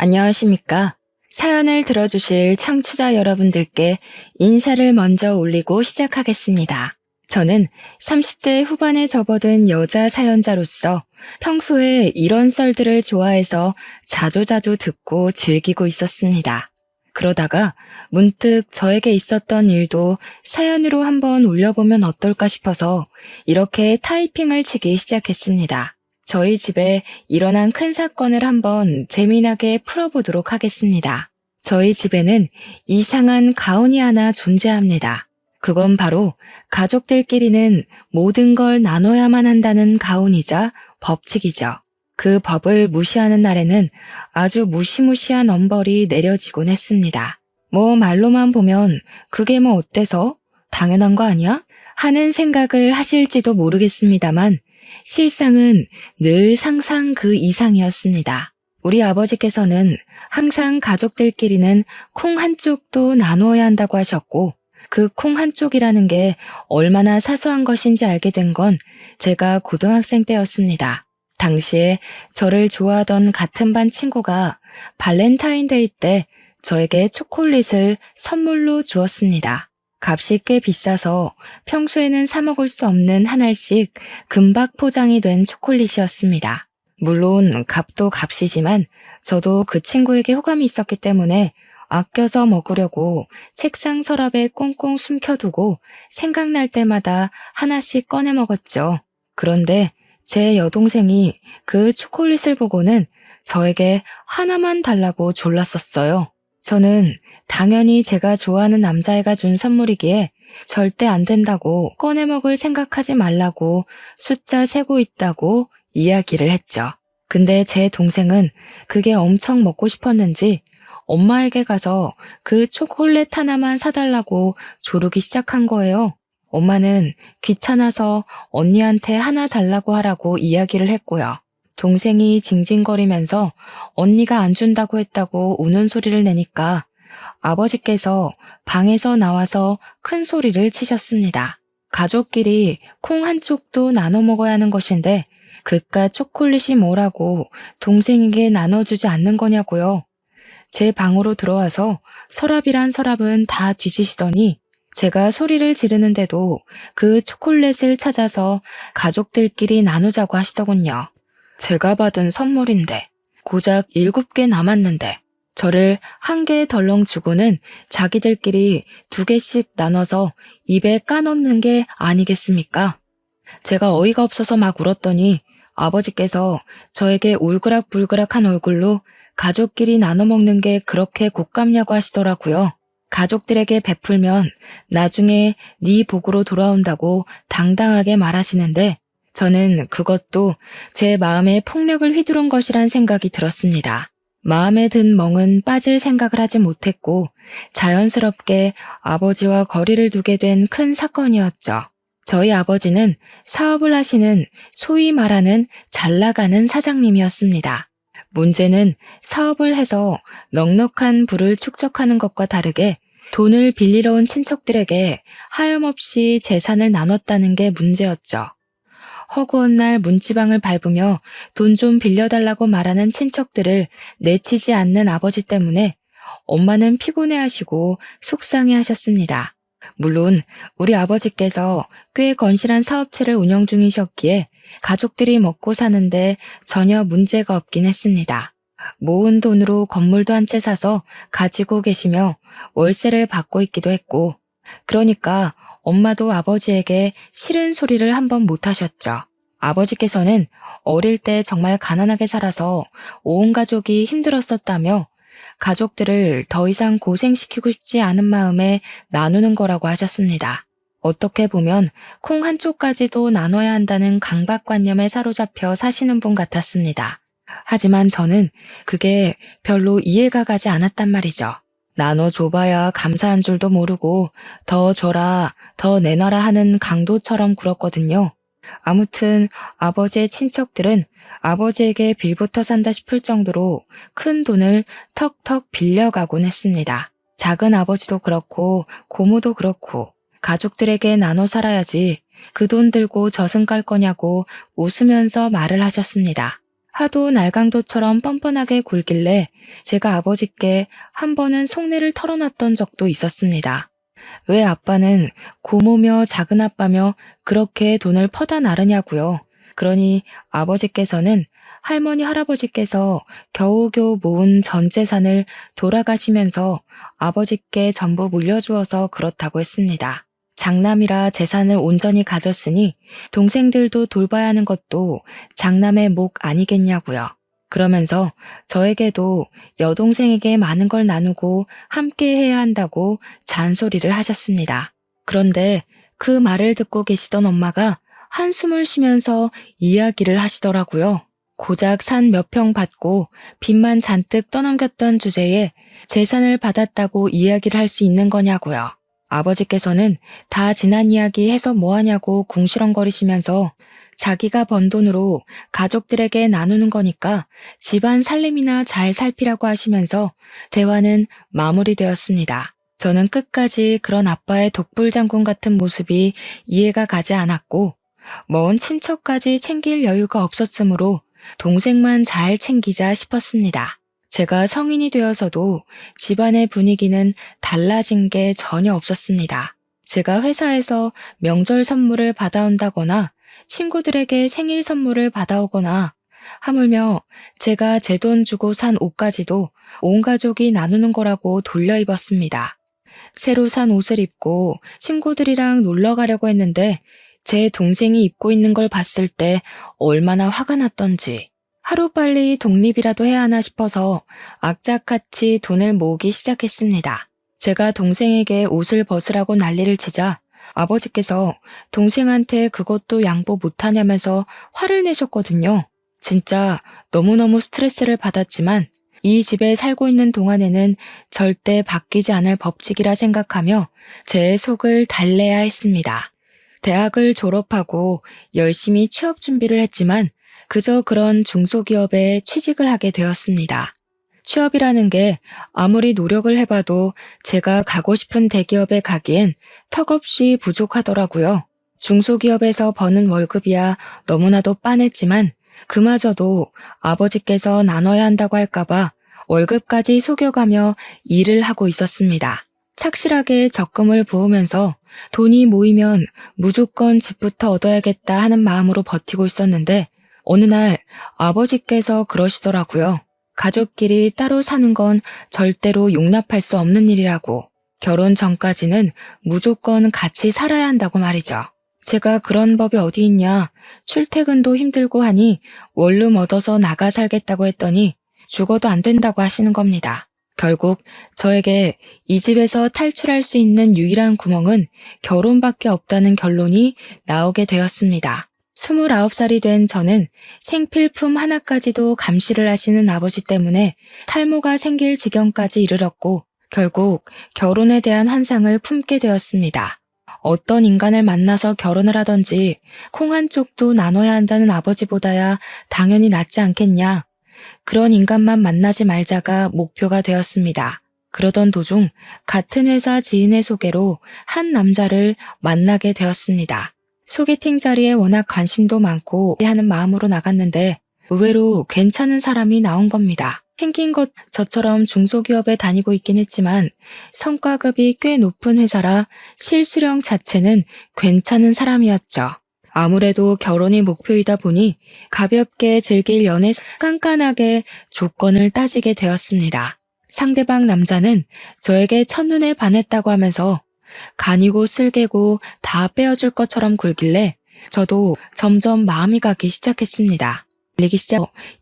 안녕하십니까? 사연을 들어주실 청취자 여러분들께 인사를 먼저 올리고 시작하겠습니다. 저는 30대 후반에 접어든 여자 사연자로서 평소에 이런 썰들을 좋아해서 자주자주 듣고 즐기고 있었습니다. 그러다가 문득 저에게 있었던 일도 사연으로 한번 올려보면 어떨까 싶어서 이렇게 타이핑을 치기 시작했습니다. 저희 집에 일어난 큰 사건을 한번 재미나게 풀어보도록 하겠습니다. 저희 집에는 이상한 가훈이 하나 존재합니다. 그건 바로 가족들끼리는 모든 걸 나눠야만 한다는 가훈이자 법칙이죠. 그 법을 무시하는 날에는 아주 무시무시한 엄벌이 내려지곤 했습니다. 뭐 말로만 보면 그게 뭐 어때서? 당연한 거 아니야? 하는 생각을 하실지도 모르겠습니다만 실상은 늘 상상 그 이상이었습니다. 우리 아버지께서는 항상 가족들끼리는 콩 한쪽도 나누어야 한다고 하셨고 그 콩 한쪽이라는 게 얼마나 사소한 것인지 알게 된 건 제가 고등학생 때였습니다. 당시에 저를 좋아하던 같은 반 친구가 발렌타인데이 때 저에게 초콜릿을 선물로 주었습니다. 값이 꽤 비싸서 평소에는 사 먹을 수 없는 한 알씩 금박 포장이 된 초콜릿이었습니다. 물론 값도 값이지만 저도 그 친구에게 호감이 있었기 때문에 아껴서 먹으려고 책상 서랍에 꽁꽁 숨겨두고 생각날 때마다 하나씩 꺼내 먹었죠. 그런데 제 여동생이 그 초콜릿을 보고는 저에게 하나만 달라고 졸랐었어요. 저는 당연히 제가 좋아하는 남자애가 준 선물이기에 절대 안 된다고 꺼내 먹을 생각하지 말라고 숫자 세고 있다고 이야기를 했죠. 근데 제 동생은 그게 엄청 먹고 싶었는지 엄마에게 가서 그 초콜릿 하나만 사달라고 조르기 시작한 거예요. 엄마는 귀찮아서 언니한테 하나 달라고 하라고 이야기를 했고요. 동생이 징징거리면서 언니가 안 준다고 했다고 우는 소리를 내니까 아버지께서 방에서 나와서 큰 소리를 치셨습니다. 가족끼리 콩 한쪽도 나눠 먹어야 하는 것인데 그깟 초콜릿이 뭐라고 동생에게 나눠주지 않는 거냐고요. 제 방으로 들어와서 서랍이란 서랍은 다 뒤지시더니 제가 소리를 지르는데도 그 초콜릿을 찾아서 가족들끼리 나누자고 하시더군요. 제가 받은 선물인데 고작 7개 남았는데 저를 1개 덜렁 주고는 자기들끼리 2개씩 나눠서 입에 까놓는 게 아니겠습니까? 제가 어이가 없어서 막 울었더니 아버지께서 저에게 울그락불그락한 얼굴로 가족끼리 나눠 먹는 게 그렇게 곶감냐고 하시더라고요. 가족들에게 베풀면 나중에 네 복으로 돌아온다고 당당하게 말하시는데 저는 그것도 제 마음에 폭력을 휘두른 것이란 생각이 들었습니다. 마음에 든 멍은 빠질 생각을 하지 못했고 자연스럽게 아버지와 거리를 두게 된 큰 사건이었죠. 저희 아버지는 사업을 하시는 소위 말하는 잘 나가는 사장님이었습니다. 문제는 사업을 해서 넉넉한 부를 축적하는 것과 다르게 돈을 빌리러 온 친척들에게 하염없이 재산을 나눴다는 게 문제였죠. 허구한 날 문지방을 밟으며 돈 좀 빌려달라고 말하는 친척들을 내치지 않는 아버지 때문에 엄마는 피곤해하시고 속상해하셨습니다. 물론 우리 아버지께서 꽤 건실한 사업체를 운영 중이셨기에 가족들이 먹고 사는데 전혀 문제가 없긴 했습니다. 모은 돈으로 건물도 한 채 사서 가지고 계시며 월세를 받고 있기도 했고 그러니까 엄마도 아버지에게 싫은 소리를 한번 못 하셨죠. 아버지께서는 어릴 때 정말 가난하게 살아서 온 가족이 힘들었었다며 가족들을 더 이상 고생시키고 싶지 않은 마음에 나누는 거라고 하셨습니다. 어떻게 보면 콩 한쪽까지도 나눠야 한다는 강박관념에 사로잡혀 사시는 분 같았습니다. 하지만 저는 그게 별로 이해가 가지 않았단 말이죠. 나눠줘봐야 감사한 줄도 모르고 더 줘라, 더 내놔라 하는 강도처럼 굴었거든요. 아무튼 아버지의 친척들은 아버지에게 빌부터 산다 싶을 정도로 큰 돈을 턱턱 빌려가곤 했습니다. 작은 아버지도 그렇고 고모도 그렇고 가족들에게 나눠 살아야지 그 돈 들고 저승 갈 거냐고 웃으면서 말을 하셨습니다. 하도 날강도처럼 뻔뻔하게 굴길래 제가 아버지께 한 번은 속내를 털어놨던 적도 있었습니다. 왜 아빠는 고모며 작은 아빠며 그렇게 돈을 퍼다 나르냐고요. 그러니 아버지께서는 할머니 할아버지께서 겨우겨우 모은 전 재산을 돌아가시면서 아버지께 전부 물려주어서 그렇다고 했습니다. 장남이라 재산을 온전히 가졌으니 동생들도 돌봐야 하는 것도 장남의 목 아니겠냐고요. 그러면서 저에게도 여동생에게 많은 걸 나누고 함께 해야 한다고 잔소리를 하셨습니다. 그런데 그 말을 듣고 계시던 엄마가 한숨을 쉬면서 이야기를 하시더라고요. 고작 산 몇 평 받고 빚만 잔뜩 떠넘겼던 주제에 재산을 받았다고 이야기를 할 수 있는 거냐고요. 아버지께서는 다 지난 이야기 해서 뭐하냐고 궁시렁거리시면서 자기가 번 돈으로 가족들에게 나누는 거니까 집안 살림이나 잘 살피라고 하시면서 대화는 마무리되었습니다. 저는 끝까지 그런 아빠의 독불장군 같은 모습이 이해가 가지 않았고 먼 친척까지 챙길 여유가 없었으므로 동생만 잘 챙기자 싶었습니다. 제가 성인이 되어서도 집안의 분위기는 달라진 게 전혀 없었습니다. 제가 회사에서 명절 선물을 받아온다거나 친구들에게 생일 선물을 받아오거나 하물며 제가 제 돈 주고 산 옷까지도 온 가족이 나누는 거라고 돌려 입었습니다. 새로 산 옷을 입고 친구들이랑 놀러 가려고 했는데 제 동생이 입고 있는 걸 봤을 때 얼마나 화가 났던지 하루빨리 독립이라도 해야 하나 싶어서 악착같이 돈을 모으기 시작했습니다. 제가 동생에게 옷을 벗으라고 난리를 치자 아버지께서 동생한테 그것도 양보 못하냐면서 화를 내셨거든요. 진짜 너무너무 스트레스를 받았지만 이 집에 살고 있는 동안에는 절대 바뀌지 않을 법칙이라 생각하며 제 속을 달래야 했습니다. 대학을 졸업하고 열심히 취업 준비를 했지만 그저 그런 중소기업에 취직을 하게 되었습니다. 취업이라는 게 아무리 노력을 해봐도 제가 가고 싶은 대기업에 가기엔 턱없이 부족하더라고요. 중소기업에서 버는 월급이야 너무나도 빤했지만 그마저도 아버지께서 나눠야 한다고 할까봐 월급까지 속여가며 일을 하고 있었습니다. 착실하게 적금을 부으면서 돈이 모이면 무조건 집부터 얻어야겠다 하는 마음으로 버티고 있었는데 어느 날 아버지께서 그러시더라고요. 가족끼리 따로 사는 건 절대로 용납할 수 없는 일이라고. 결혼 전까지는 무조건 같이 살아야 한다고 말이죠. 제가 그런 법이 어디 있냐. 출퇴근도 힘들고 하니 원룸 얻어서 나가 살겠다고 했더니 죽어도 안 된다고 하시는 겁니다. 결국 저에게 이 집에서 탈출할 수 있는 유일한 구멍은 결혼밖에 없다는 결론이 나오게 되었습니다. 29살이 된 저는 생필품 하나까지도 감시를 하시는 아버지 때문에 탈모가 생길 지경까지 이르렀고 결국 결혼에 대한 환상을 품게 되었습니다. 어떤 인간을 만나서 결혼을 하던지 콩 한 쪽도 나눠야 한다는 아버지보다야 당연히 낫지 않겠냐. 그런 인간만 만나지 말자가 목표가 되었습니다. 그러던 도중 같은 회사 지인의 소개로 한 남자를 만나게 되었습니다. 소개팅 자리에 워낙 관심도 많고 하는 마음으로 나갔는데 의외로 괜찮은 사람이 나온 겁니다. 생긴 것 저처럼 중소기업에 다니고 있긴 했지만 성과급이 꽤 높은 회사라 실수령 자체는 괜찮은 사람이었죠. 아무래도 결혼이 목표이다 보니 가볍게 즐길 연애 깐깐하게 조건을 따지게 되었습니다. 상대방 남자는 저에게 첫눈에 반했다고 하면서 간이고 쓸개고 다 빼어줄 것처럼 굴길래 저도 점점 마음이 가기 시작했습니다.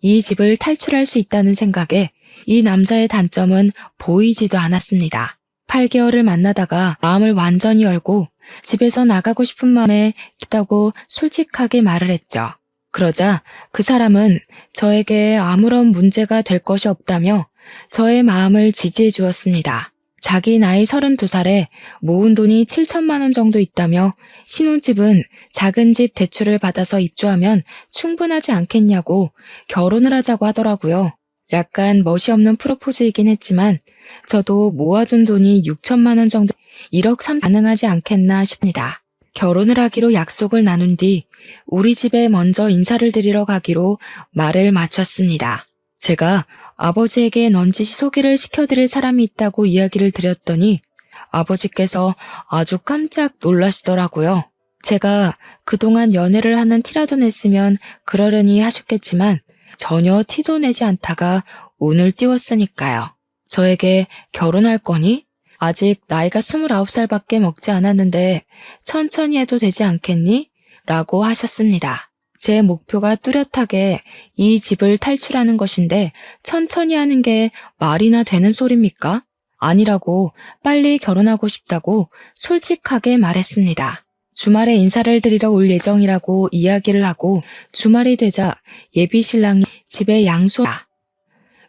이 집을 탈출할 수 있다는 생각에 이 남자의 단점은 보이지도 않았습니다. 8개월을 만나다가 마음을 완전히 열고 집에서 나가고 싶은 마음에 있다고 솔직하게 말을 했죠. 그러자 그 사람은 저에게 아무런 문제가 될 것이 없다며 저의 마음을 지지해 주었습니다. 자기 나이 32살에 모은 돈이 7천만 원 정도 있다며 신혼집은 작은 집 대출을 받아서 입주하면 충분하지 않겠냐고 결혼을 하자고 하더라고요. 약간 멋이 없는 프로포즈이긴 했지만 저도 모아둔 돈이 6천만 원 정도 1억 3 가능하지 않겠나 싶습니다. 결혼을 하기로 약속을 나눈 뒤 우리 집에 먼저 인사를 드리러 가기로 말을 마쳤습니다. 제가 아버지에게 넌지시 소개를 시켜드릴 사람이 있다고 이야기를 드렸더니 아버지께서 아주 깜짝 놀라시더라고요. 제가 그동안 연애를 하는 티라도 냈으면 그러려니 하셨겠지만 전혀 티도 내지 않다가 운을 띄웠으니까요. 저에게 결혼할 거니? 아직 나이가 29살밖에 먹지 않았는데 천천히 해도 되지 않겠니? 라고 하셨습니다. 제 목표가 뚜렷하게 이 집을 탈출하는 것인데 천천히 하는 게 말이나 되는 소리입니까? 아니라고 빨리 결혼하고 싶다고 솔직하게 말했습니다. 주말에 인사를 드리러 올 예정이라고 이야기를 하고 주말이 되자 예비 신랑이 집에 양소했다.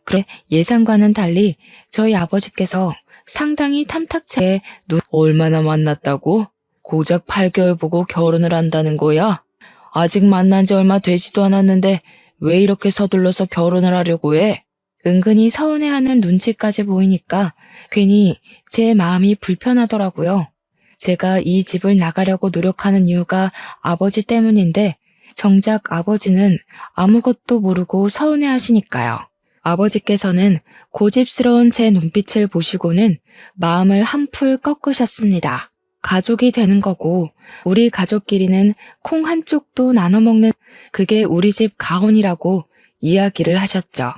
그래 예상과는 달리 저희 아버지께서 상당히 탐탁체 얼마나 만났다고? 고작 8개월 보고 결혼을 한다는 거야? 아직 만난 지 얼마 되지도 않았는데 왜 이렇게 서둘러서 결혼을 하려고 해? 은근히 서운해하는 눈치까지 보이니까 괜히 제 마음이 불편하더라고요. 제가 이 집을 나가려고 노력하는 이유가 아버지 때문인데 정작 아버지는 아무것도 모르고 서운해하시니까요. 아버지께서는 고집스러운 제 눈빛을 보시고는 마음을 한풀 꺾으셨습니다. 가족이 되는 거고 우리 가족끼리는 콩 한쪽도 나눠 먹는 그게 우리 집 가훈이라고 이야기를 하셨죠.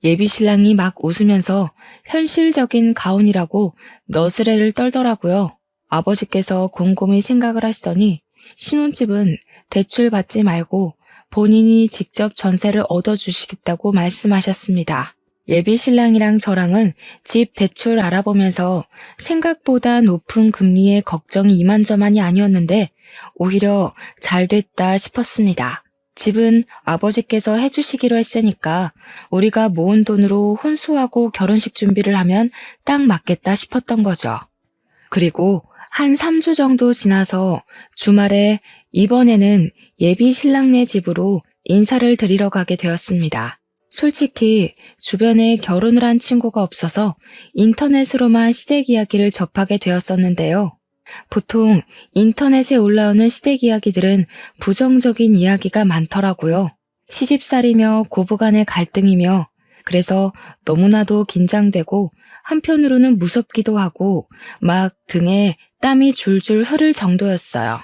예비 신랑이 막 웃으면서 현실적인 가훈이라고 너스레를 떨더라고요. 아버지께서 곰곰이 생각을 하시더니 신혼집은 대출 받지 말고 본인이 직접 전세를 얻어주시겠다고 말씀하셨습니다. 예비 신랑이랑 저랑은 집 대출 알아보면서 생각보다 높은 금리에 걱정이 이만저만이 아니었는데 오히려 잘 됐다 싶었습니다. 집은 아버지께서 해주시기로 했으니까 우리가 모은 돈으로 혼수하고 결혼식 준비를 하면 딱 맞겠다 싶었던 거죠. 그리고 한 3주 정도 지나서 주말에 이번에는 예비 신랑네 집으로 인사를 드리러 가게 되었습니다. 솔직히 주변에 결혼을 한 친구가 없어서 인터넷으로만 시댁 이야기를 접하게 되었었는데요. 보통 인터넷에 올라오는 시댁 이야기들은 부정적인 이야기가 많더라고요. 시집살이며 고부간의 갈등이며 그래서 너무나도 긴장되고 한편으로는 무섭기도 하고 막 등에 땀이 줄줄 흐를 정도였어요.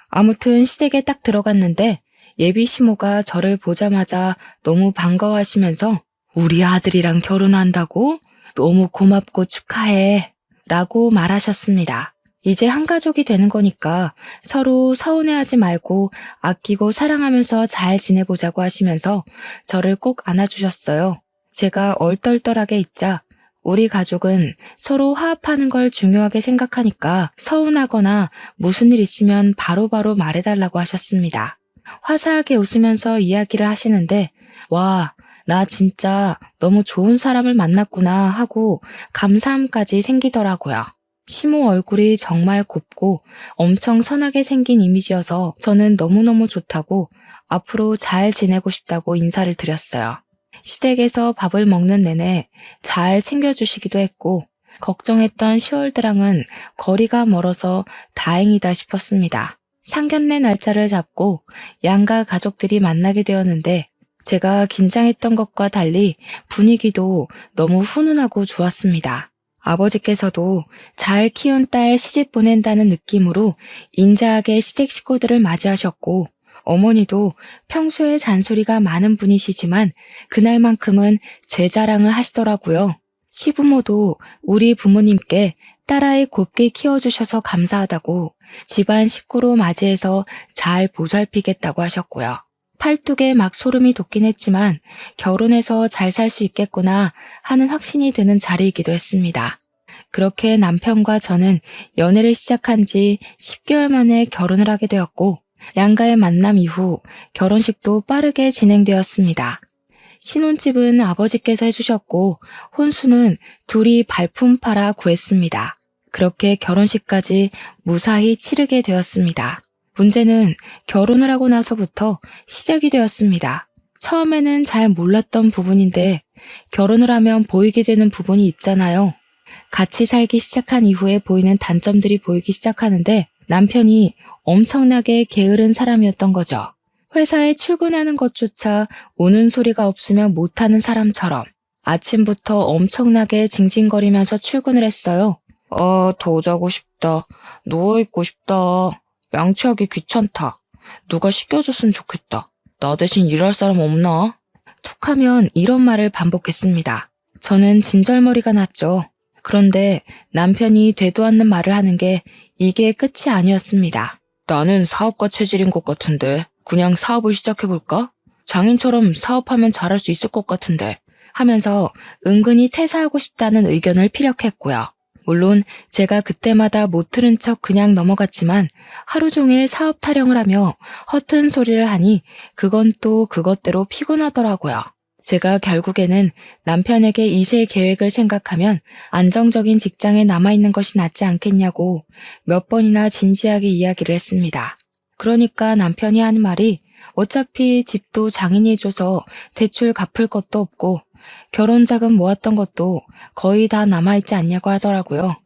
아무튼 시댁에 딱 들어갔는데 예비 시모가 저를 보자마자 너무 반가워하시면서 우리 아들이랑 결혼한다고? 너무 고맙고 축하해 라고 말하셨습니다. 이제 한 가족이 되는 거니까 서로 서운해하지 말고 아끼고 사랑하면서 잘 지내보자고 하시면서 저를 꼭 안아주셨어요. 제가 얼떨떨하게 있자 우리 가족은 서로 화합하는 걸 중요하게 생각하니까 서운하거나 무슨 일 있으면 바로바로 말해달라고 하셨습니다. 화사하게 웃으면서 이야기를 하시는데 와, 나 진짜 너무 좋은 사람을 만났구나 하고 감사함까지 생기더라고요. 시모 얼굴이 정말 곱고 엄청 선하게 생긴 이미지여서 저는 너무너무 좋다고 앞으로 잘 지내고 싶다고 인사를 드렸어요. 시댁에서 밥을 먹는 내내 잘 챙겨주시기도 했고 걱정했던 시월드랑은 거리가 멀어서 다행이다 싶었습니다. 상견례 날짜를 잡고 양가 가족들이 만나게 되었는데 제가 긴장했던 것과 달리 분위기도 너무 훈훈하고 좋았습니다. 아버지께서도 잘 키운 딸 시집 보낸다는 느낌으로 인자하게 시댁 식구들을 맞이하셨고 어머니도 평소에 잔소리가 많은 분이시지만 그날만큼은 제 자랑을 하시더라고요. 시부모도 우리 부모님께 딸아이 곱게 키워주셔서 감사하다고 집안 식구로 맞이해서 잘 보살피겠다고 하셨고요. 팔뚝에 막 소름이 돋긴 했지만 결혼해서 잘 살 수 있겠구나 하는 확신이 드는 자리이기도 했습니다. 그렇게 남편과 저는 연애를 시작한 지 10개월 만에 결혼을 하게 되었고 양가의 만남 이후 결혼식도 빠르게 진행되었습니다. 신혼집은 아버지께서 해주셨고 혼수는 둘이 발품 팔아 구했습니다. 그렇게 결혼식까지 무사히 치르게 되었습니다. 문제는 결혼을 하고 나서부터 시작이 되었습니다. 처음에는 잘 몰랐던 부분인데 결혼을 하면 보이게 되는 부분이 있잖아요. 같이 살기 시작한 이후에 보이는 단점들이 보이기 시작하는데 남편이 엄청나게 게으른 사람이었던 거죠. 회사에 출근하는 것조차 우는 소리가 없으면 못하는 사람처럼 아침부터 엄청나게 징징거리면서 출근을 했어요. 더 자고 싶다. 누워있고 싶다. 양치하기 귀찮다. 누가 시켜줬으면 좋겠다. 나 대신 일할 사람 없나? 툭하면 이런 말을 반복했습니다. 저는 진절머리가 났죠. 그런데 남편이 되도 않는 말을 하는 게 이게 끝이 아니었습니다. 나는 사업가 체질인 것 같은데 그냥 사업을 시작해볼까? 장인처럼 사업하면 잘할 수 있을 것 같은데 하면서 은근히 퇴사하고 싶다는 의견을 피력했고요. 물론 제가 그때마다 못 들은 척 그냥 넘어갔지만 하루 종일 사업 타령을 하며 허튼 소리를 하니 그건 또 그것대로 피곤하더라고요. 제가 결국에는 남편에게 2세 계획을 생각하면 안정적인 직장에 남아있는 것이 낫지 않겠냐고 몇 번이나 진지하게 이야기를 했습니다. 그러니까 남편이 하는 말이 어차피 집도 장인이 줘서 대출 갚을 것도 없고 결혼 자금 모았던 것도 거의 다 남아있지 않냐고 하더라고요.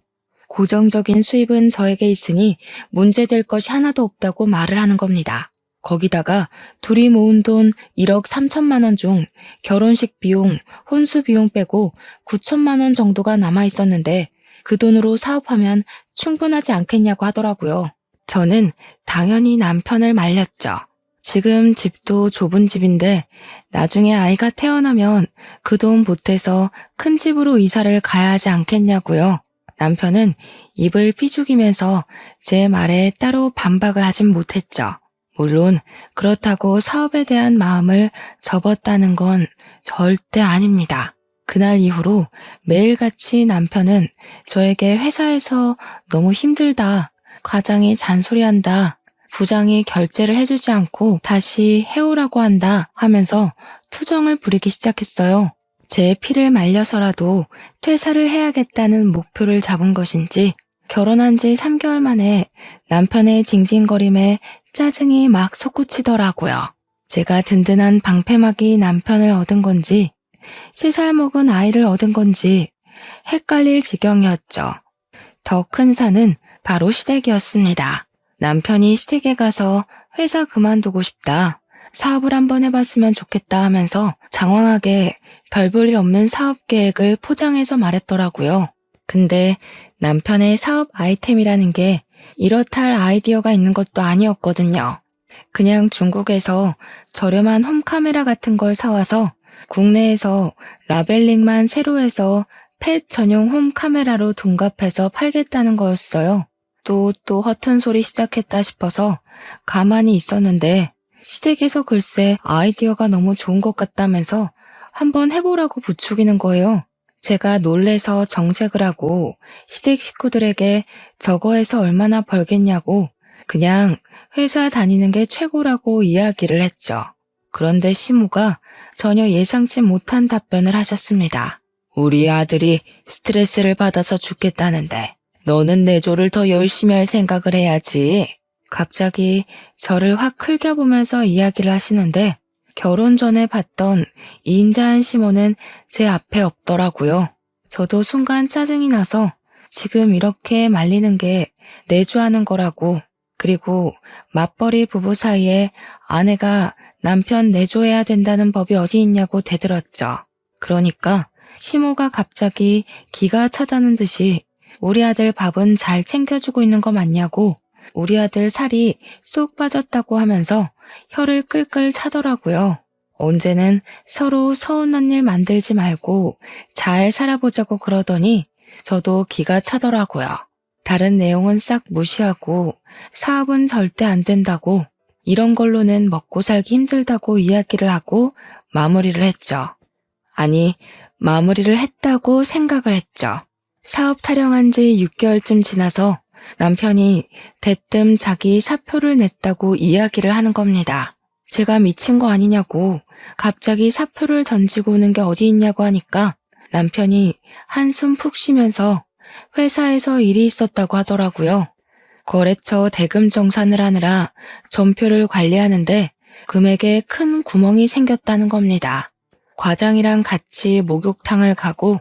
고정적인 수입은 저에게 있으니 문제될 것이 하나도 없다고 말을 하는 겁니다. 거기다가 둘이 모은 돈 1억 3천만 원 중 결혼식 비용, 혼수 비용 빼고 9천만 원 정도가 남아 있었는데 그 돈으로 사업하면 충분하지 않겠냐고 하더라고요. 저는 당연히 남편을 말렸죠. 지금 집도 좁은 집인데 나중에 아이가 태어나면 그 돈 보태서 큰 집으로 이사를 가야 하지 않겠냐고요. 남편은 입을 삐죽이면서 제 말에 따로 반박을 하진 못했죠. 물론 그렇다고 사업에 대한 마음을 접었다는 건 절대 아닙니다. 그날 이후로 매일같이 남편은 저에게 회사에서 너무 힘들다, 과장이 잔소리한다, 부장이 결제를 해주지 않고 다시 해오라고 한다 하면서 투정을 부리기 시작했어요. 제 피를 말려서라도 퇴사를 해야겠다는 목표를 잡은 것인지 결혼한 지 3개월 만에 남편의 징징거림에 짜증이 막 솟구치더라고요. 제가 든든한 방패막이 남편을 얻은 건지 3살 먹은 아이를 얻은 건지 헷갈릴 지경이었죠. 더 큰 산은 바로 시댁이었습니다. 남편이 시댁에 가서 회사 그만두고 싶다, 사업을 한번 해봤으면 좋겠다 하면서 장황하게 별 볼 일 없는 사업 계획을 포장해서 말했더라고요. 근데 남편의 사업 아이템이라는 게 이렇다 할 아이디어가 있는 것도 아니었거든요. 그냥 중국에서 저렴한 홈카메라 같은 걸 사와서 국내에서 라벨링만 새로 해서 펫 전용 홈카메라로 둔갑해서 팔겠다는 거였어요. 또 허튼 소리 시작했다 싶어서 가만히 있었는데 시댁에서 글쎄 아이디어가 너무 좋은 것 같다면서 한번 해보라고 부추기는 거예요. 제가 놀래서 정색을 하고 시댁 식구들에게 저거 해서 얼마나 벌겠냐고 그냥 회사 다니는 게 최고라고 이야기를 했죠. 그런데 시모가 전혀 예상치 못한 답변을 하셨습니다. 우리 아들이 스트레스를 받아서 죽겠다는데 너는 내조를 더 열심히 할 생각을 해야지. 갑자기 저를 확 흘겨보면서 이야기를 하시는데 결혼 전에 봤던 인자한 시모는 제 앞에 없더라고요. 저도 순간 짜증이 나서 지금 이렇게 말리는 게 내조하는 거라고, 그리고 맞벌이 부부 사이에 아내가 남편 내조해야 된다는 법이 어디 있냐고 대들었죠. 그러니까 시모가 갑자기 기가 차다는 듯이 우리 아들 밥은 잘 챙겨주고 있는 거 맞냐고, 우리 아들 살이 쏙 빠졌다고 하면서 혀를 끌끌 차더라고요. 언제는 서로 서운한 일 만들지 말고 잘 살아보자고 그러더니 저도 기가 차더라고요. 다른 내용은 싹 무시하고 사업은 절대 안 된다고, 이런 걸로는 먹고 살기 힘들다고 이야기를 하고 마무리를 했죠. 아니, 마무리를 했다고 생각을 했죠. 사업 타령한 지 6개월쯤 지나서 남편이 대뜸 자기 사표를 냈다고 이야기를 하는 겁니다. 제가 미친 거 아니냐고, 갑자기 사표를 던지고 오는 게 어디 있냐고 하니까 남편이 한숨 푹 쉬면서 회사에서 일이 있었다고 하더라고요. 거래처 대금 정산을 하느라 전표를 관리하는데 금액에 큰 구멍이 생겼다는 겁니다. 과장이랑 같이 목욕탕을 가고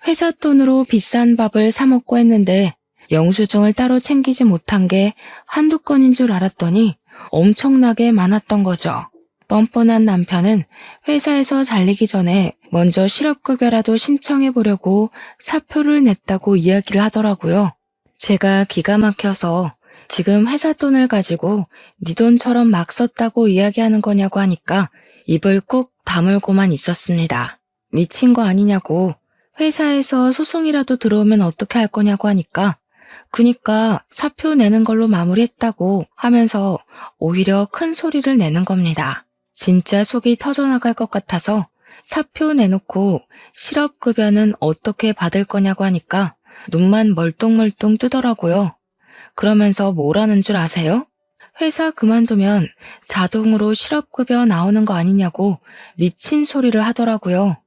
회사 돈으로 비싼 밥을 사 먹고 했는데 영수증을 따로 챙기지 못한 게 한두 건인 줄 알았더니 엄청나게 많았던 거죠. 뻔뻔한 남편은 회사에서 잘리기 전에 먼저 실업급여라도 신청해 보려고 사표를 냈다고 이야기를 하더라고요. 제가 기가 막혀서 지금 회사 돈을 가지고 네 돈처럼 막 썼다고 이야기하는 거냐고 하니까 입을 꾹 다물고만 있었습니다. 미친 거 아니냐고, 회사에서 소송이라도 들어오면 어떻게 할 거냐고 하니까 그니까 사표 내는 걸로 마무리했다고 하면서 오히려 큰 소리를 내는 겁니다. 진짜 속이 터져나갈 것 같아서 사표 내놓고 실업급여는 어떻게 받을 거냐고 하니까 눈만 멀뚱멀뚱 뜨더라고요. 그러면서 뭐라는 줄 아세요? 회사 그만두면 자동으로 실업급여 나오는 거 아니냐고 미친 소리를 하더라고요.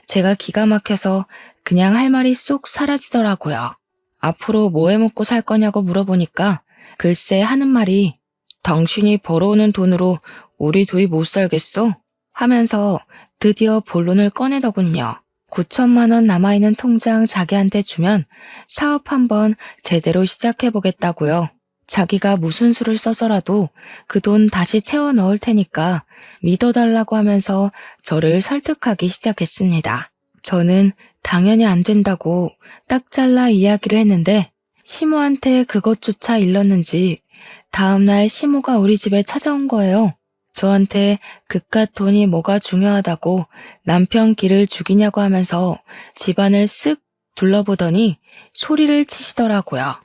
제가 기가 막혀서 그냥 할 말이 쏙 사라지더라고요. 앞으로 뭐 해먹고 살 거냐고 물어보니까 글쎄 하는 말이 당신이 벌어오는 돈으로 우리 둘이 못 살겠어? 하면서 드디어 본론을 꺼내더군요. 9천만 원 남아있는 통장 자기한테 주면 사업 한번 제대로 시작해보겠다고요. 자기가 무슨 수를 써서라도 그 돈 다시 채워 넣을 테니까 믿어달라고 하면서 저를 설득하기 시작했습니다. 저는 당연히 안 된다고 딱 잘라 이야기를 했는데 시모한테 그것조차 일렀는지 다음날 시모가 우리 집에 찾아온 거예요. 저한테 그깟 돈이 뭐가 중요하다고 남편 길을 죽이냐고 하면서 집안을 쓱 둘러보더니 소리를 치시더라고요.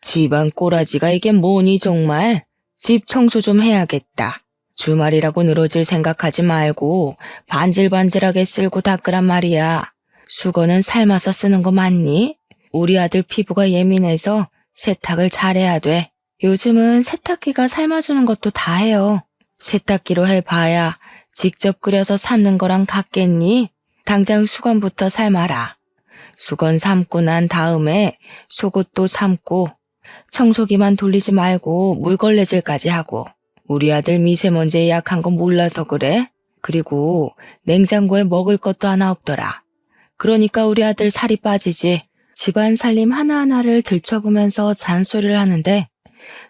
집안 꼬라지가 이게 뭐니 정말? 집 청소 좀 해야겠다. 주말이라고 늘어질 생각하지 말고 반질반질하게 쓸고 닦으란 말이야. 수건은 삶아서 쓰는 거 맞니? 우리 아들 피부가 예민해서 세탁을 잘해야 돼. 요즘은 세탁기가 삶아주는 것도 다 해요. 세탁기로 해봐야 직접 끓여서 삶는 거랑 같겠니? 당장 수건부터 삶아라. 수건 삶고 난 다음에 속옷도 삶고 청소기만 돌리지 말고 물걸레질까지 하고. 우리 아들 미세먼지에 약한 거 몰라서 그래? 그리고 냉장고에 먹을 것도 하나 없더라. 그러니까 우리 아들 살이 빠지지. 집안 살림 하나하나를 들춰보면서 잔소리를 하는데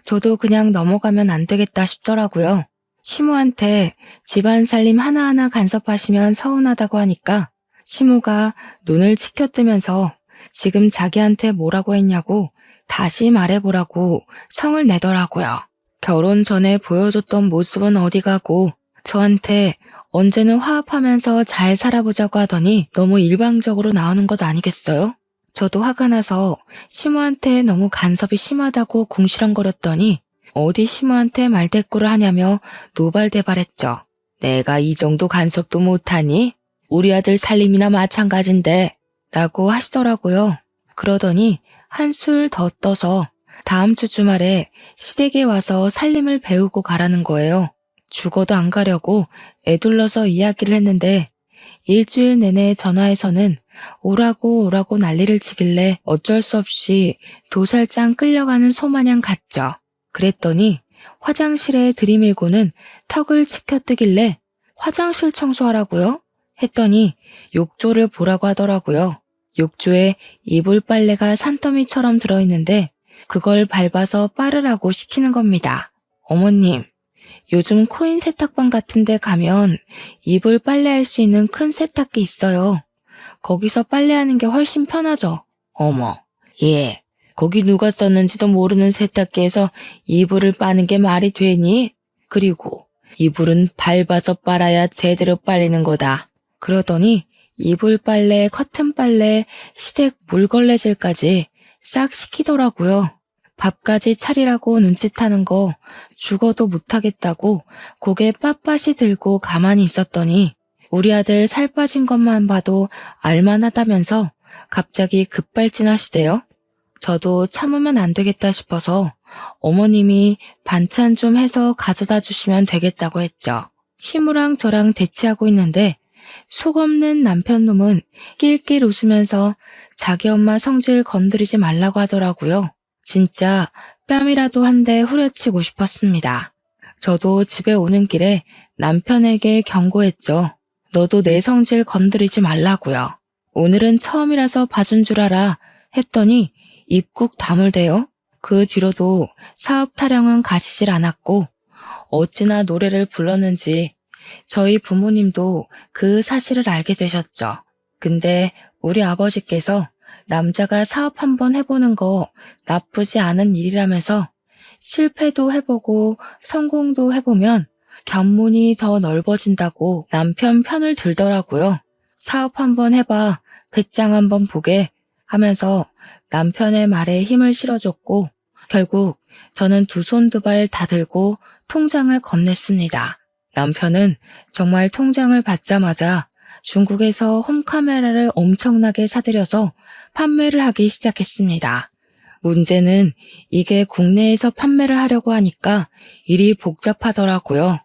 저도 그냥 넘어가면 안 되겠다 싶더라고요. 시모한테 집안 살림 하나하나 간섭하시면 서운하다고 하니까 시모가 눈을 치켜뜨면서 지금 자기한테 뭐라고 했냐고 다시 말해보라고 성을 내더라고요. 결혼 전에 보여줬던 모습은 어디 가고 저한테 언제는 화합하면서 잘 살아보자고 하더니 너무 일방적으로 나오는 것 아니겠어요? 저도 화가 나서 시모한테 너무 간섭이 심하다고 궁시렁거렸더니 어디 시모한테 말대꾸를 하냐며 노발대발했죠. 내가 이 정도 간섭도 못하니? 우리 아들 살림이나 마찬가지인데 라고 하시더라고요. 그러더니 한술 더 떠서 다음 주 주말에 시댁에 와서 살림을 배우고 가라는 거예요. 죽어도 안 가려고 애둘러서 이야기를 했는데 일주일 내내 전화해서는 오라고 난리를 치길래 어쩔 수 없이 도살장 끌려가는 소마냥 갔죠. 그랬더니 화장실에 들이밀고는 턱을 치켜뜨길래 화장실 청소하라고요? 했더니 욕조를 보라고 하더라고요. 욕조에 이불 빨래가 산더미처럼 들어있는데 그걸 밟아서 빨으라고 시키는 겁니다. 어머님, 요즘 코인 세탁방 같은 데 가면 이불 빨래할 수 있는 큰 세탁기 있어요. 거기서 빨래하는 게 훨씬 편하죠. 어머, 예, 거기 누가 썼는지도 모르는 세탁기에서 이불을 빠는 게 말이 되니? 그리고 이불은 밟아서 빨아야 제대로 빨리는 거다. 그러더니 이불 빨래, 커튼 빨래, 시댁 물걸레질까지 싹 시키더라고요. 밥까지 차리라고 눈짓하는 거 죽어도 못하겠다고 고개 빳빳이 들고 가만히 있었더니 우리 아들 살 빠진 것만 봐도 알만하다면서 갑자기 급발진하시대요. 저도 참으면 안 되겠다 싶어서 어머님이 반찬 좀 해서 가져다 주시면 되겠다고 했죠. 시무랑 저랑 대치하고 있는데 속 없는 남편놈은 낄낄 웃으면서 자기 엄마 성질 건드리지 말라고 하더라고요. 진짜 뺨이라도 한 대 후려치고 싶었습니다. 저도 집에 오는 길에 남편에게 경고했죠. 너도 내 성질 건드리지 말라고요. 오늘은 처음이라서 봐준 줄 알아 했더니 입국 다물대요. 그 뒤로도 사업 타령은 가시질 않았고 어찌나 노래를 불렀는지 저희 부모님도 그 사실을 알게 되셨죠. 근데 우리 아버지께서 남자가 사업 한번 해보는 거 나쁘지 않은 일이라면서 실패도 해보고 성공도 해보면 견문이 더 넓어진다고 남편 편을 들더라고요. 사업 한번 해봐, 배짱 한번 보게 하면서 남편의 말에 힘을 실어줬고 결국 저는 두 손 두 발 다 들고 통장을 건넸습니다. 남편은 정말 통장을 받자마자 중국에서 홈카메라를 엄청나게 사들여서 판매를 하기 시작했습니다. 문제는 이게 국내에서 판매를 하려고 하니까 일이 복잡하더라고요.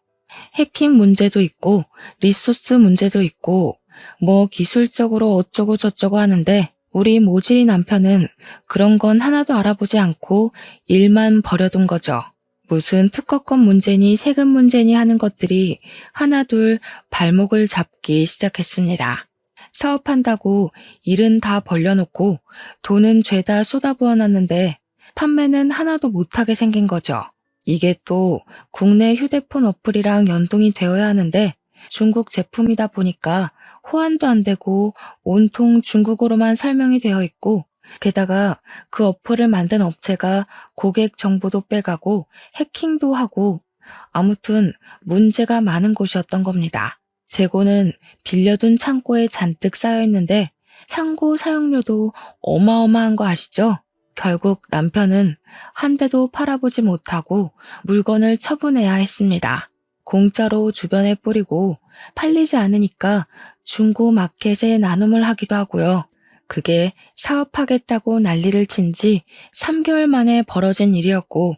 해킹 문제도 있고 리소스 문제도 있고 뭐 기술적으로 어쩌고 저쩌고 하는데 우리 모질이 남편은 그런 건 하나도 알아보지 않고 일만 버려둔 거죠. 무슨 특허권 문제니 세금 문제니 하는 것들이 하나둘 발목을 잡기 시작했습니다. 사업한다고 일은 다 벌려놓고 돈은 죄다 쏟아부어놨는데 판매는 하나도 못하게 생긴 거죠. 이게 또 국내 휴대폰 어플이랑 연동이 되어야 하는데 중국 제품이다 보니까 호환도 안 되고 온통 중국어로만 설명이 되어 있고 게다가 그 어플을 만든 업체가 고객 정보도 빼가고 해킹도 하고 아무튼 문제가 많은 곳이었던 겁니다. 재고는 빌려둔 창고에 잔뜩 쌓여 있는데 창고 사용료도 어마어마한 거 아시죠? 결국 남편은 한 대도 팔아보지 못하고 물건을 처분해야 했습니다. 공짜로 주변에 뿌리고 팔리지 않으니까 중고 마켓에 나눔을 하기도 하고요. 그게 사업하겠다고 난리를 친 지 3개월 만에 벌어진 일이었고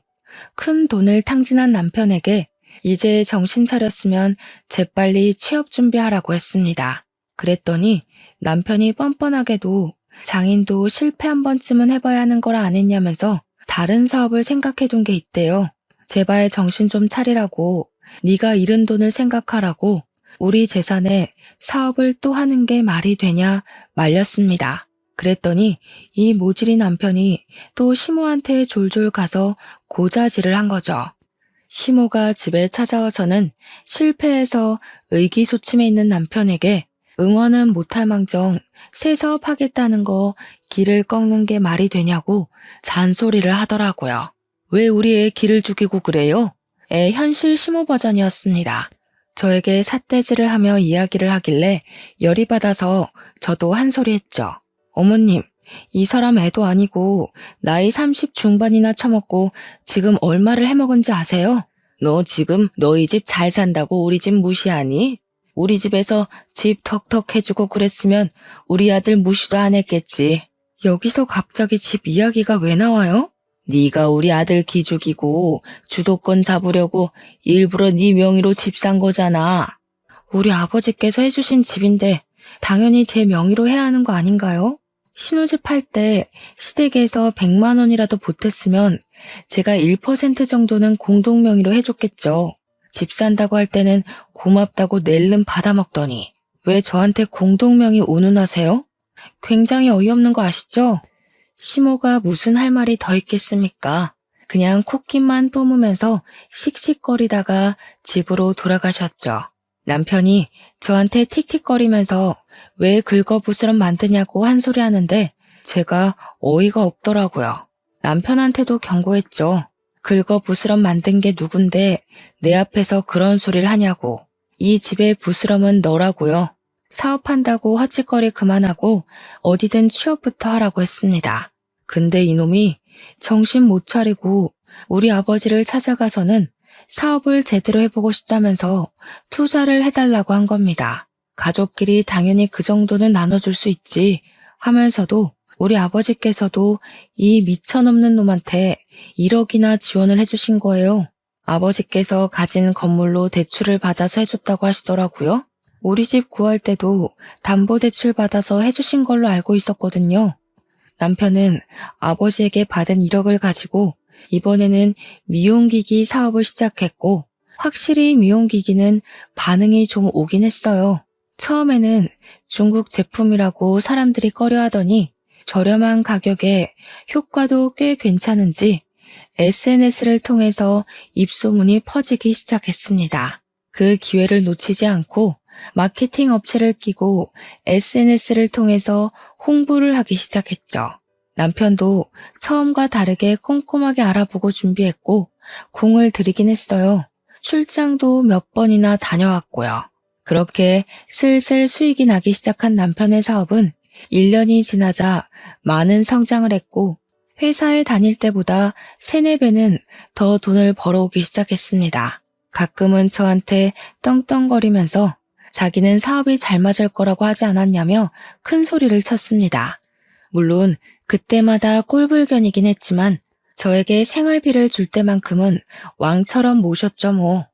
큰 돈을 탕진한 남편에게 이제 정신 차렸으면 재빨리 취업 준비하라고 했습니다. 그랬더니 남편이 뻔뻔하게도 장인도 실패 한 번쯤은 해봐야 하는 걸 안 했냐면서 다른 사업을 생각해둔 게 있대요. 제발 정신 좀 차리라고, 네가 잃은 돈을 생각하라고 우리 재산에 사업을 또 하는 게 말이 되냐 말렸습니다. 그랬더니 이 모질이 남편이 또 시모한테 졸졸 가서 고자질을 한 거죠. 시모가 집에 찾아와서는 실패해서 의기소침해 있는 남편에게 응원은 못할 망정 새 사업하겠다는 거 길을 꺾는 게 말이 되냐고 잔소리를 하더라고요. 왜 우리 애 길을 죽이고 그래요? 애 현실 시모 버전이었습니다. 저에게 삿대질을 하며 이야기를 하길래 열이 받아서 저도 한 소리 했죠. 어머님, 이 사람 애도 아니고 나이 30 중반이나 처먹고 지금 얼마를 해먹은지 아세요? 너 지금 너희 집 잘 산다고 우리 집 무시하니? 우리 집에서 집 턱턱 해주고 그랬으면 우리 아들 무시도 안 했겠지. 여기서 갑자기 집 이야기가 왜 나와요? 네가 우리 아들 기죽이고 주도권 잡으려고 일부러 네 명의로 집 산 거잖아. 우리 아버지께서 해주신 집인데 당연히 제 명의로 해야 하는 거 아닌가요? 신혼집 할 때 시댁에서 100만 원이라도 보탰으면 제가 1% 정도는 공동 명의로 해줬겠죠. 집 산다고 할 때는 고맙다고 낼름 받아먹더니 왜 저한테 공동 명의 운운하세요? 굉장히 어이없는 거 아시죠? 시모가 무슨 할 말이 더 있겠습니까? 그냥 콧김만 뿜으면서 씩씩거리다가 집으로 돌아가셨죠. 남편이 저한테 틱틱거리면서 왜 긁어부스럼 만드냐고 한 소리 하는데 제가 어이가 없더라고요. 남편한테도 경고했죠. 긁어부스럼 만든 게 누군데 내 앞에서 그런 소리를 하냐고. 이 집의 부스럼은 너라고요. 사업한다고 헛짓거리 그만하고 어디든 취업부터 하라고 했습니다. 근데 이놈이 정신 못 차리고 우리 아버지를 찾아가서는 사업을 제대로 해보고 싶다면서 투자를 해달라고 한 겁니다. 가족끼리 당연히 그 정도는 나눠줄 수 있지 하면서도 우리 아버지께서도 이 미쳐넘는 놈한테 1억이나 지원을 해주신 거예요. 아버지께서 가진 건물로 대출을 받아서 해줬다고 하시더라고요. 우리 집 구할 때도 담보대출 받아서 해주신 걸로 알고 있었거든요. 남편은 아버지에게 받은 1억을 가지고 이번에는 미용기기 사업을 시작했고 확실히 미용기기는 반응이 좀 오긴 했어요. 처음에는 중국 제품이라고 사람들이 꺼려하더니 저렴한 가격에 효과도 꽤 괜찮은지 SNS를 통해서 입소문이 퍼지기 시작했습니다. 그 기회를 놓치지 않고 마케팅 업체를 끼고 SNS를 통해서 홍보를 하기 시작했죠. 남편도 처음과 다르게 꼼꼼하게 알아보고 준비했고 공을 들이긴 했어요. 출장도 몇 번이나 다녀왔고요. 그렇게 슬슬 수익이 나기 시작한 남편의 사업은 1년이 지나자 많은 성장을 했고 회사에 다닐 때보다 3, 4배는 더 돈을 벌어오기 시작했습니다. 가끔은 저한테 떵떵거리면서 자기는 사업이 잘 맞을 거라고 하지 않았냐며 큰 소리를 쳤습니다. 물론 그때마다 꼴불견이긴 했지만 저에게 생활비를 줄 때만큼은 왕처럼 모셨죠 뭐.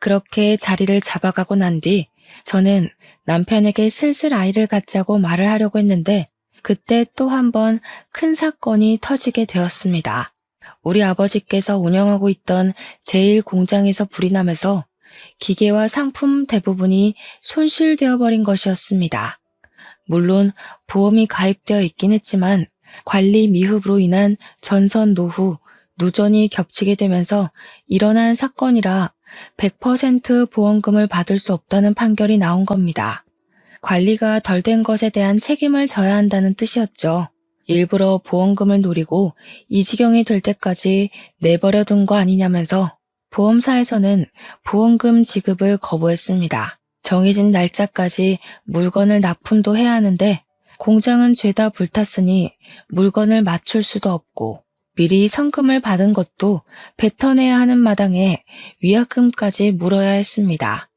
그렇게 자리를 잡아가고 난 뒤 저는 남편에게 슬슬 아이를 갖자고 말을 하려고 했는데 그때 또 한 번 큰 사건이 터지게 되었습니다. 우리 아버지께서 운영하고 있던 제1공장에서 불이 나면서 기계와 상품 대부분이 손실되어 버린 것이었습니다. 물론 보험이 가입되어 있긴 했지만 관리 미흡으로 인한 전선 노후, 누전이 겹치게 되면서 일어난 사건이라 100% 보험금을 받을 수 없다는 판결이 나온 겁니다. 관리가 덜 된 것에 대한 책임을 져야 한다는 뜻이었죠. 일부러 보험금을 노리고 이 지경이 될 때까지 내버려 둔 거 아니냐면서 보험사에서는 보험금 지급을 거부했습니다. 정해진 날짜까지 물건을 납품도 해야 하는데 공장은 죄다 불탔으니 물건을 맞출 수도 없고 미리 성금을 받은 것도 뱉어내야 하는 마당에 위약금까지 물어야 했습니다.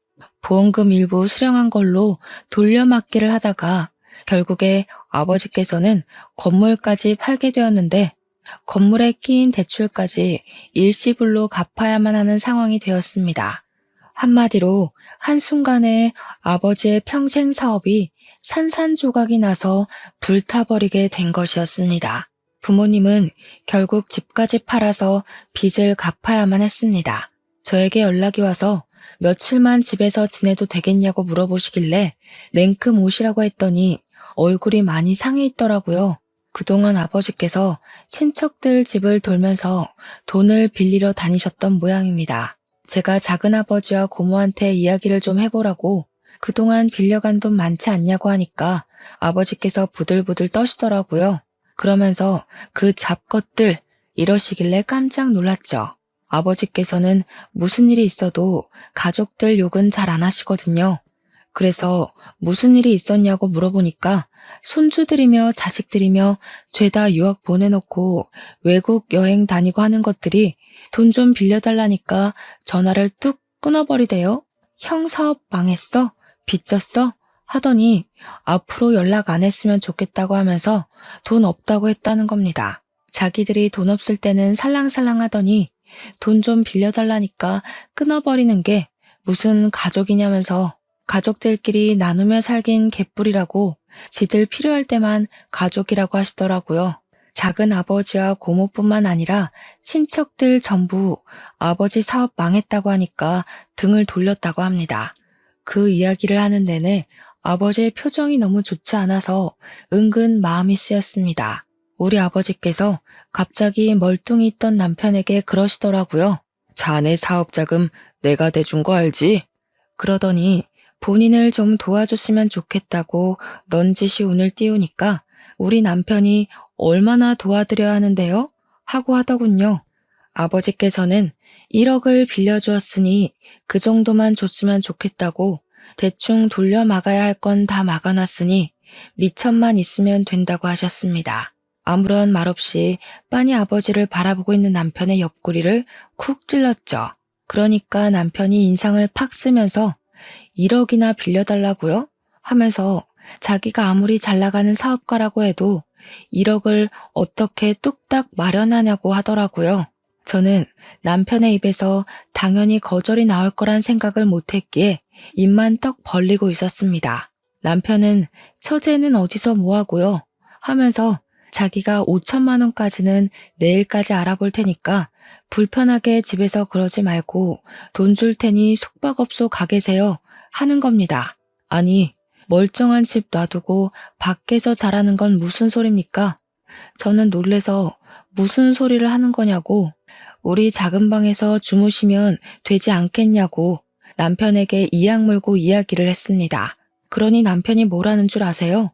보험금 일부 수령한 걸로 돌려막기를 하다가 결국에 아버지께서는 건물까지 팔게 되었는데 건물에 끼인 대출까지 일시불로 갚아야만 하는 상황이 되었습니다. 한마디로 한순간에 아버지의 평생 사업이 산산조각이 나서 불타버리게 된 것이었습니다. 부모님은 결국 집까지 팔아서 빚을 갚아야만 했습니다. 저에게 연락이 와서 며칠만 집에서 지내도 되겠냐고 물어보시길래 냉큼 오시라고 했더니 얼굴이 많이 상해 있더라고요. 그동안 아버지께서 친척들 집을 돌면서 돈을 빌리러 다니셨던 모양입니다. 제가 작은아버지와 고모한테 이야기를 좀 해보라고 그동안 빌려간 돈 많지 않냐고 하니까 아버지께서 부들부들 떠시더라고요. 그러면서 그 잡것들 이러시길래 깜짝 놀랐죠. 아버지께서는 무슨 일이 있어도 가족들 욕은 잘 안 하시거든요. 그래서 무슨 일이 있었냐고 물어보니까 손주들이며 자식들이며 죄다 유학 보내놓고 외국 여행 다니고 하는 것들이 돈 좀 빌려달라니까 전화를 뚝 끊어버리대요. 형 사업 망했어? 빚졌어? 하더니 앞으로 연락 안 했으면 좋겠다고 하면서 돈 없다고 했다는 겁니다. 자기들이 돈 없을 때는 살랑살랑 하더니 돈 좀 빌려달라니까 끊어버리는 게 무슨 가족이냐면서 가족들끼리 나누며 살긴 개뿔이라고 지들 필요할 때만 가족이라고 하시더라고요. 작은 아버지와 고모뿐만 아니라 친척들 전부 아버지 사업 망했다고 하니까 등을 돌렸다고 합니다. 그 이야기를 하는 내내 아버지의 표정이 너무 좋지 않아서 은근 마음이 쓰였습니다. 우리 아버지께서 갑자기 멀뚱히 있던 남편에게 그러시더라고요. 자네 사업 자금 내가 대준 거 알지? 그러더니 본인을 좀 도와줬으면 좋겠다고 넌지시 운을 띄우니까 우리 남편이 얼마나 도와드려야 하는데요? 하고 하더군요. 아버지께서는 1억을 빌려주었으니 그 정도만 줬으면 좋겠다고 대충 돌려 막아야 할 건 다 막아놨으니 미천만 있으면 된다고 하셨습니다. 아무런 말 없이 빤히 아버지를 바라보고 있는 남편의 옆구리를 쿡 찔렀죠. 그러니까 남편이 인상을 팍 쓰면서 1억이나 빌려달라고요? 하면서 자기가 아무리 잘 나가는 사업가라고 해도 1억을 어떻게 뚝딱 마련하냐고 하더라고요. 저는 남편의 입에서 당연히 거절이 나올 거란 생각을 못했기에 입만 떡 벌리고 있었습니다. 남편은 처제는 어디서 뭐하고요? 하면서 자기가 5천만 원까지는 내일까지 알아볼 테니까 불편하게 집에서 그러지 말고 돈 줄 테니 숙박업소 가 계세요 하는 겁니다. 아니 멀쩡한 집 놔두고 밖에서 자라는 건 무슨 소립니까? 저는 놀래서 무슨 소리를 하는 거냐고, 우리 작은 방에서 주무시면 되지 않겠냐고 남편에게 이악 물고 이야기를 했습니다. 그러니 남편이 뭐라는 줄 아세요?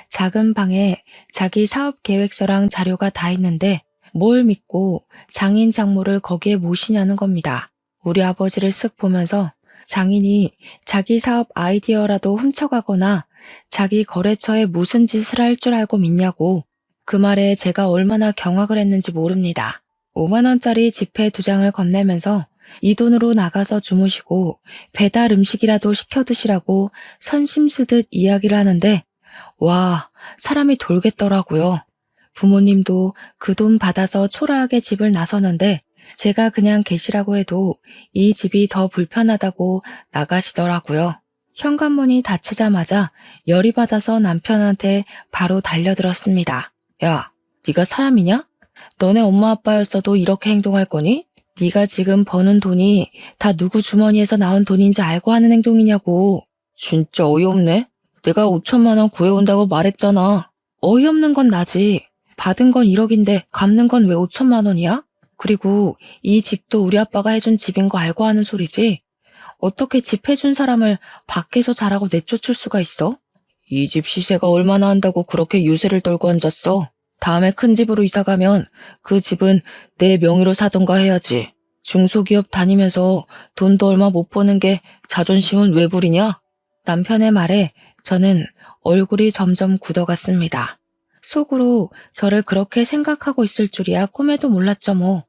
작은 방에 자기 사업 계획서랑 자료가 다 있는데 뭘 믿고 장인 장모를 거기에 모시냐는 겁니다. 우리 아버지를 쓱 보면서 장인이 자기 사업 아이디어라도 훔쳐가거나 자기 거래처에 무슨 짓을 할 줄 알고 믿냐고. 그 말에 제가 얼마나 경악을 했는지 모릅니다. 5만 원짜리 지폐 2장을 건네면서 이 돈으로 나가서 주무시고 배달 음식이라도 시켜 드시라고 선심 쓰듯 이야기를 하는데, 와, 사람이 돌겠더라고요. 부모님도 그 돈 받아서 초라하게 집을 나서는데 제가 그냥 계시라고 해도 이 집이 더 불편하다고 나가시더라고요. 현관문이 닫히자마자 열이 받아서 남편한테 바로 달려들었습니다. 야, 네가 사람이냐? 너네 엄마 아빠였어도 이렇게 행동할 거니? 네가 지금 버는 돈이 다 누구 주머니에서 나온 돈인지 알고 하는 행동이냐고. 진짜 어이없네. 내가 5천만 원 구해온다고 말했잖아. 어이없는 건 나지. 받은 건 1억인데 갚는 건 왜 5천만 원이야? 그리고 이 집도 우리 아빠가 해준 집인 거 알고 하는 소리지? 어떻게 집 해준 사람을 밖에서 자라고 내쫓을 수가 있어? 이 집 시세가 얼마나 한다고 그렇게 유세를 떨고 앉았어? 다음에 큰 집으로 이사 가면 그 집은 내 명의로 사던가 해야지. 중소기업 다니면서 돈도 얼마 못 버는 게 자존심은 왜 부리냐? 남편의 말에 저는 얼굴이 점점 굳어갔습니다. 속으로 저를 그렇게 생각하고 있을 줄이야 꿈에도 몰랐죠 뭐.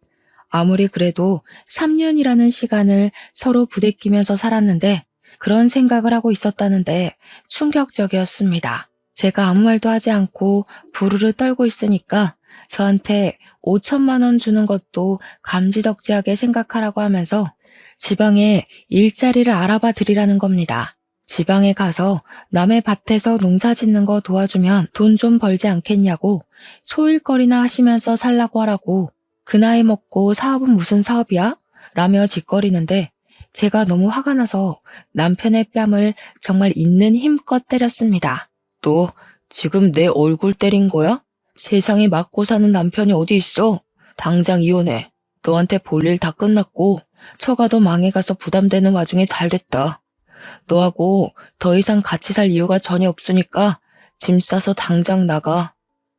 아무리 그래도 3년이라는 시간을 서로 부대끼면서 살았는데 그런 생각을 하고 있었다는데 충격적이었습니다. 제가 아무 말도 하지 않고 부르르 떨고 있으니까 저한테 5천만 원 주는 것도 감지덕지하게 생각하라고 하면서 지방에 일자리를 알아봐 드리라는 겁니다. 지방에 가서 남의 밭에서 농사 짓는 거 도와주면 돈 좀 벌지 않겠냐고 소일거리나 하시면서 살라고 하라고. 그 나이 먹고 사업은 무슨 사업이야? 라며 짓거리는데 제가 너무 화가 나서 남편의 뺨을 정말 있는 힘껏 때렸습니다. 너 지금 내 얼굴 때린 거야? 세상에 맞고 사는 남편이 어디 있어? 당장 이혼해. 너한테 볼 일 다 끝났고 처가도 망해가서 부담되는 와중에 잘됐다. 너하고 더 이상 같이 살 이유가 전혀 없으니까 짐 싸서 당장 나가.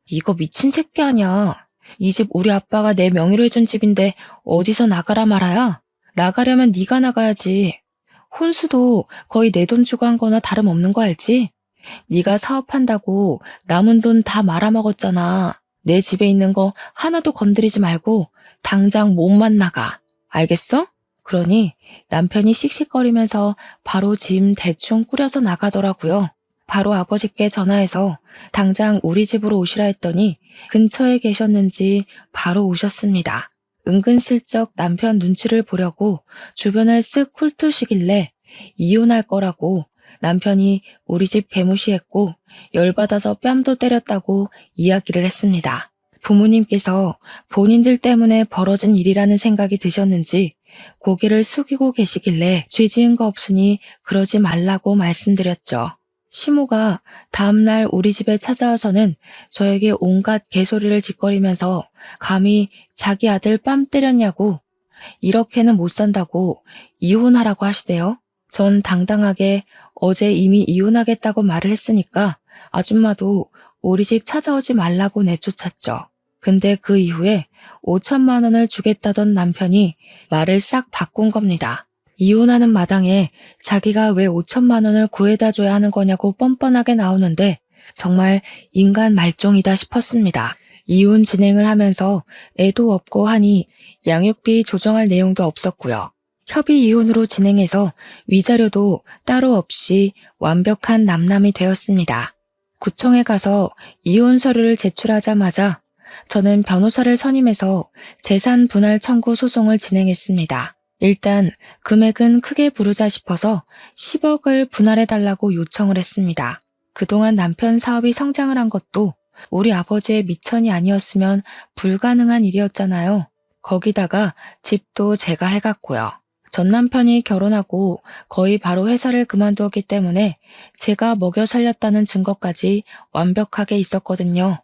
이거 미친 새끼 아니야. 이 집 우리 아빠가 내 명의로 해준 집인데 어디서 나가라 말아야? 나가려면 네가 나가야지. 혼수도 거의 내 돈 주고 한 거나 다름없는 거 알지? 네가 사업한다고 남은 돈 다 말아먹었잖아. 내 집에 있는 거 하나도 건드리지 말고 당장 몸만 나가. 알겠어? 그러니 남편이 씩씩거리면서 바로 짐 대충 꾸려서 나가더라고요. 바로 아버지께 전화해서 당장 우리 집으로 오시라 했더니 근처에 계셨는지 바로 오셨습니다. 은근슬쩍 남편 눈치를 보려고 주변을 쓱 훑으시길래 이혼할 거라고 남편이 우리 집 개무시했고 열받아서 뺨도 때렸다고 이야기를 했습니다. 부모님께서 본인들 때문에 벌어진 일이라는 생각이 드셨는지 고개를 숙이고 계시길래 죄 지은 거 없으니 그러지 말라고 말씀드렸죠. 시모가 다음날 우리 집에 찾아와서는 저에게 온갖 개소리를 짓거리면서 감히 자기 아들 뺨 때렸냐고, 이렇게는 못 산다고 이혼하라고 하시대요. 전 당당하게 어제 이미 이혼하겠다고 말을 했으니까 아줌마도 우리 집 찾아오지 말라고 내쫓았죠. 근데 그 이후에 5천만 원을 주겠다던 남편이 말을 싹 바꾼 겁니다. 이혼하는 마당에 자기가 왜 5천만 원을 구해다 줘야 하는 거냐고 뻔뻔하게 나오는데 정말 인간 말종이다 싶었습니다. 이혼 진행을 하면서 애도 없고 하니 양육비 조정할 내용도 없었고요. 협의 이혼으로 진행해서 위자료도 따로 없이 완벽한 남남이 되었습니다. 구청에 가서 이혼 서류를 제출하자마자 저는 변호사를 선임해서 재산 분할 청구 소송을 진행했습니다. 일단 금액은 크게 부르자 싶어서 10억을 분할해달라고 요청을 했습니다. 그동안 남편 사업이 성장을 한 것도 우리 아버지의 미천이 아니었으면 불가능한 일이었잖아요. 거기다가 집도 제가 해갔고요. 전 남편이 결혼하고 거의 바로 회사를 그만두었기 때문에 제가 먹여 살렸다는 증거까지 완벽하게 있었거든요.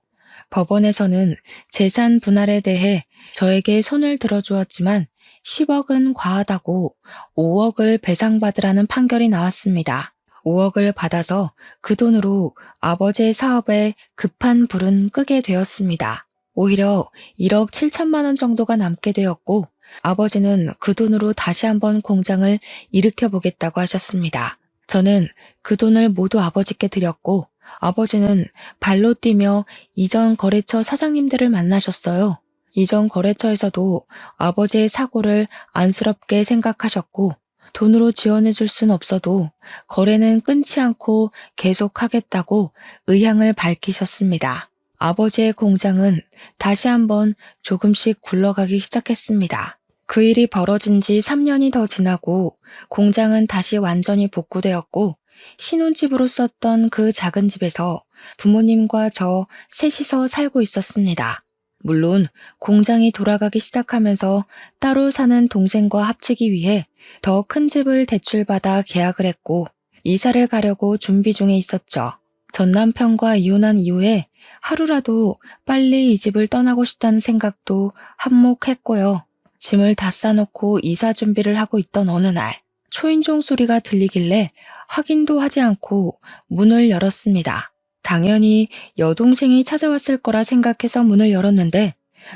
법원에서는 재산 분할에 대해 저에게 손을 들어주었지만 10억은 과하다고 5억을 배상받으라는 판결이 나왔습니다. 5억을 받아서 그 돈으로 아버지의 사업에 급한 불은 끄게 되었습니다. 오히려 1억 7천만 원 정도가 남게 되었고 아버지는 그 돈으로 다시 한번 공장을 일으켜 보겠다고 하셨습니다. 저는 그 돈을 모두 아버지께 드렸고 아버지는 발로 뛰며 이전 거래처 사장님들을 만나셨어요. 이전 거래처에서도 아버지의 사고를 안쓰럽게 생각하셨고 돈으로 지원해 줄 순 없어도 거래는 끊지 않고 계속하겠다고 의향을 밝히셨습니다. 아버지의 공장은 다시 한번 조금씩 굴러가기 시작했습니다. 그 일이 벌어진 지 3년이 더 지나고 공장은 다시 완전히 복구되었고 신혼집으로 썼던 그 작은 집에서 부모님과 저 셋이서 살고 있었습니다. 물론 공장이 돌아가기 시작하면서 따로 사는 동생과 합치기 위해 더 큰 집을 대출받아 계약을 했고 이사를 가려고 준비 중에 있었죠. 전 남편과 이혼한 이후에 하루라도 빨리 이 집을 떠나고 싶다는 생각도 한몫했고요. 짐을 다 싸놓고 이사 준비를 하고 있던 어느 날 초인종 소리가 들리길래 확인도 하지 않고 문을 열었습니다. 당연히 여동생이 찾아왔을 거라 생각해서 문을 열었는데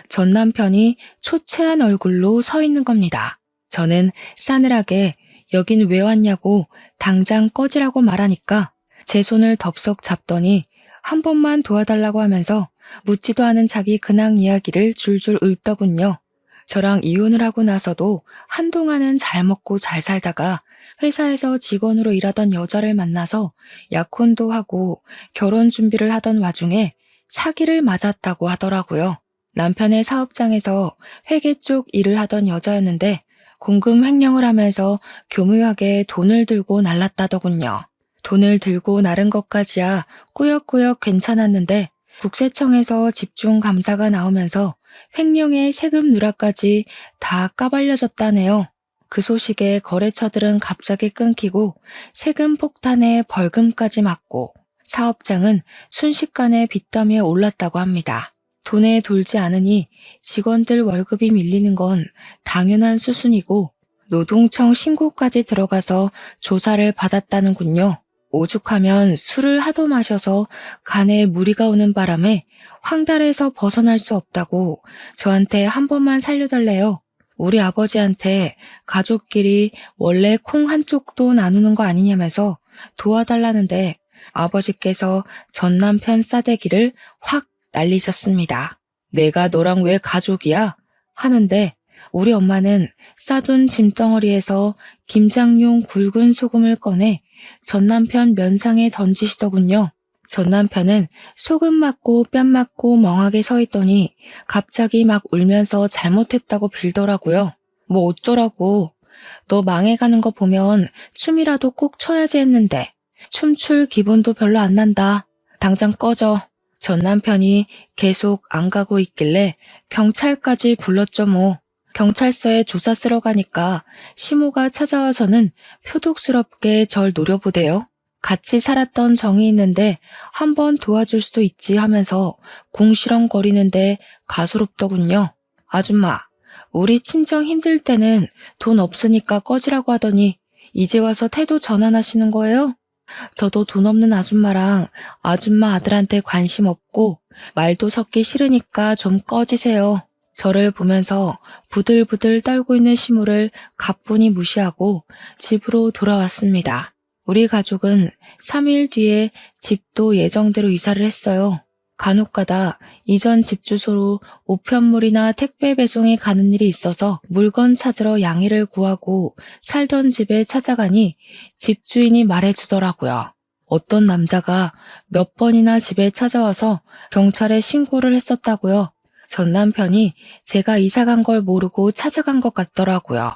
전 남편이 초췌한 얼굴로 서 있는 겁니다. 저는 싸늘하게 여긴 왜 왔냐고 당장 꺼지라고 말하니까 제 손을 덥석 잡더니 한 번만 도와달라고 하면서 묻지도 않은 자기 근황 이야기를 줄줄 읊더군요. 저랑 이혼을 하고 나서도 한동안은 잘 먹고 잘 살다가 회사에서 직원으로 일하던 여자를 만나서 약혼도 하고 결혼 준비를 하던 와중에 사기를 맞았다고 하더라고요. 남편의 사업장에서 회계 쪽 일을 하던 여자였는데 공금 횡령을 하면서 교묘하게 돈을 들고 날랐다더군요. 돈을 들고 나른 것까지야 꾸역꾸역 괜찮았는데 국세청에서 집중 감사가 나오면서 횡령의 세금 누락까지 다 까발려졌다네요. 그 소식에 거래처들은 갑자기 끊기고 세금 폭탄에 벌금까지 맞고 사업장은 순식간에 빚더미에 올랐다고 합니다. 돈에 돌지 않으니 직원들 월급이 밀리는 건 당연한 수순이고 노동청 신고까지 들어가서 조사를 받았다는군요. 오죽하면 술을 하도 마셔서 간에 무리가 오는 바람에 황달에서 벗어날 수 없다고 저한테 한 번만 살려달래요. 우리 아버지한테 가족끼리 원래 콩 한쪽도 나누는 거 아니냐면서 도와달라는데 아버지께서 전 남편 싸대기를 확 날리셨습니다. 내가 너랑 왜 가족이야? 하는데 우리 엄마는 싸둔 짐덩어리에서 김장용 굵은 소금을 꺼내 전 남편 면상에 던지시더군요. 전 남편은 소금 맞고 뺨 맞고 멍하게 서 있더니 갑자기 막 울면서 잘못했다고 빌더라고요. 뭐 어쩌라고. 너 망해가는 거 보면 춤이라도 꼭 춰야지 했는데 춤출 기분도 별로 안 난다. 당장 꺼져. 전 남편이 계속 안 가고 있길래 경찰까지 불렀죠 뭐. 경찰서에 조사 쓰러 가니까 시모가 찾아와서는 표독스럽게 절 노려보대요. 같이 살았던 정이 있는데 한번 도와줄 수도 있지 하면서 궁시렁거리는데 가소롭더군요. 아줌마, 우리 친정 힘들 때는 돈 없으니까 꺼지라고 하더니 이제 와서 태도 전환하시는 거예요? 저도 돈 없는 아줌마랑 아줌마 아들한테 관심 없고 말도 섞기 싫으니까 좀 꺼지세요. 저를 보면서 부들부들 떨고 있는 시모를 가뿐히 무시하고 집으로 돌아왔습니다. 우리 가족은 3일 뒤에 집도 예정대로 이사를 했어요. 간혹가다 이전 집 주소로 우편물이나 택배 배송이 가는 일이 있어서 물건 찾으러 양해를 구하고 살던 집에 찾아가니 집주인이 말해주더라고요. 어떤 남자가 몇 번이나 집에 찾아와서 경찰에 신고를 했었다고요. 전 남편이 제가 이사 간 걸 모르고 찾아간 것 같더라고요.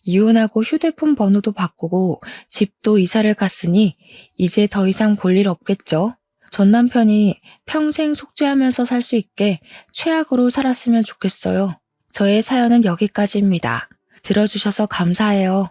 이혼하고 휴대폰 번호도 바꾸고 집도 이사를 갔으니 이제 더 이상 볼 일 없겠죠. 전 남편이 평생 속죄하면서 살 수 있게 최악으로 살았으면 좋겠어요. 저의 사연은 여기까지입니다. 들어주셔서 감사해요.